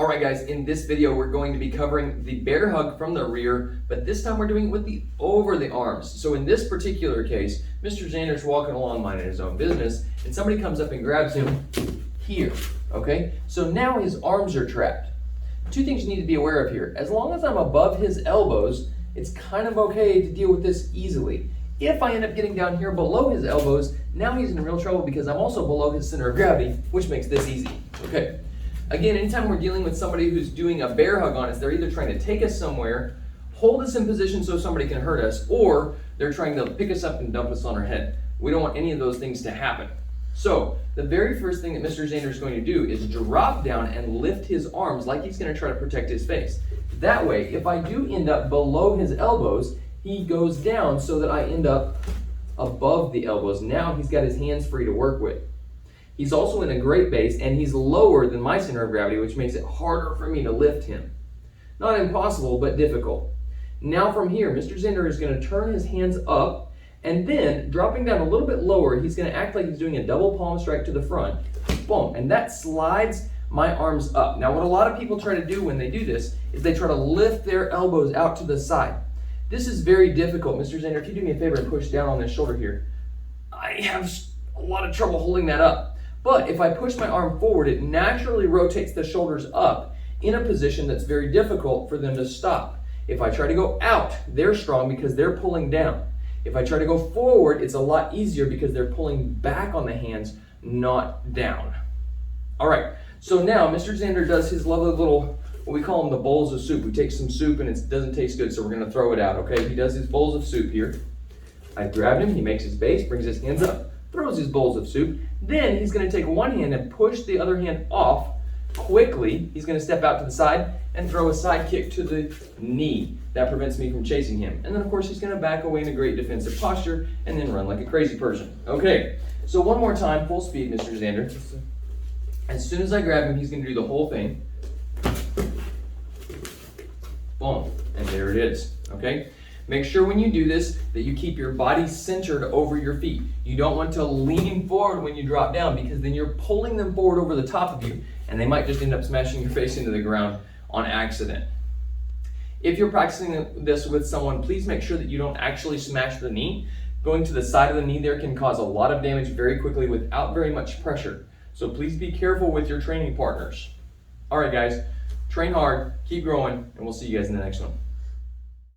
All right, guys, in this video, we're going to be covering the bear hug from the rear, but this time we're doing it with the over the arms. So in this particular case, Mr. Xander's walking along minding his own business, and somebody comes up and grabs him here, okay? So now his arms are trapped. Two things you need to be aware of here. As long as I'm above his elbows, it's kind of okay to deal with this easily. If I end up getting down here below his elbows, now he's in real trouble because I'm also below his center of gravity, which makes this easy, okay? Again, anytime we're dealing with somebody who's doing a bear hug on us, they're either trying to take us somewhere, hold us in position so somebody can hurt us, or they're trying to pick us up and dump us on our head. We don't want any of those things to happen. So the very first thing that Mr. Xander is going to do is drop down and lift his arms like he's going to try to protect his face. That way, if I do end up below his elbows, he goes down so that I end up above the elbows. Now he's got his hands free to work with. He's also in a great base, and he's lower than my center of gravity, which makes it harder for me to lift him. Not impossible, but difficult. Now from here, Mr. Xander is going to turn his hands up, and then dropping down a little bit lower, he's going to act like he's doing a double palm strike to the front. Boom, and that slides my arms up. Now what a lot of people try to do when they do this is they try to lift their elbows out to the side. This is very difficult. Mr. Xander, if you do me a favor and push down on this shoulder here, I have a lot of trouble holding that up. But if I push my arm forward, it naturally rotates the shoulders up in a position that's very difficult for them to stop. If I try to go out, they're strong because they're pulling down. If I try to go forward, it's a lot easier because they're pulling back on the hands, not down. All right, so now Mr. Xander does his lovely little, what we call them the bowls of soup. We take some soup and it doesn't taste good, so we're gonna throw it out, okay? He does his bowls of soup here. I grabbed him, he makes his base, brings his hands up, throws his bowls of soup. Then he's going to take one hand and push the other hand off quickly. He's going to step out to the side and throw a side kick to the knee. That prevents me from chasing him. And then, of course, he's going to back away in a great defensive posture and then run like a crazy person. Okay, so one more time, full speed, Mr. Xander. As soon as I grab him, he's going to do the whole thing. Boom, and there it is, okay? Make sure when you do this that you keep your body centered over your feet. You don't want to lean forward when you drop down because then you're pulling them forward over the top of you and they might just end up smashing your face into the ground on accident. If you're practicing this with someone, please make sure that you don't actually smash the knee. Going to the side of the knee there can cause a lot of damage very quickly without very much pressure. So please be careful with your training partners. All right, guys, train hard, keep growing, and we'll see you guys in the next one.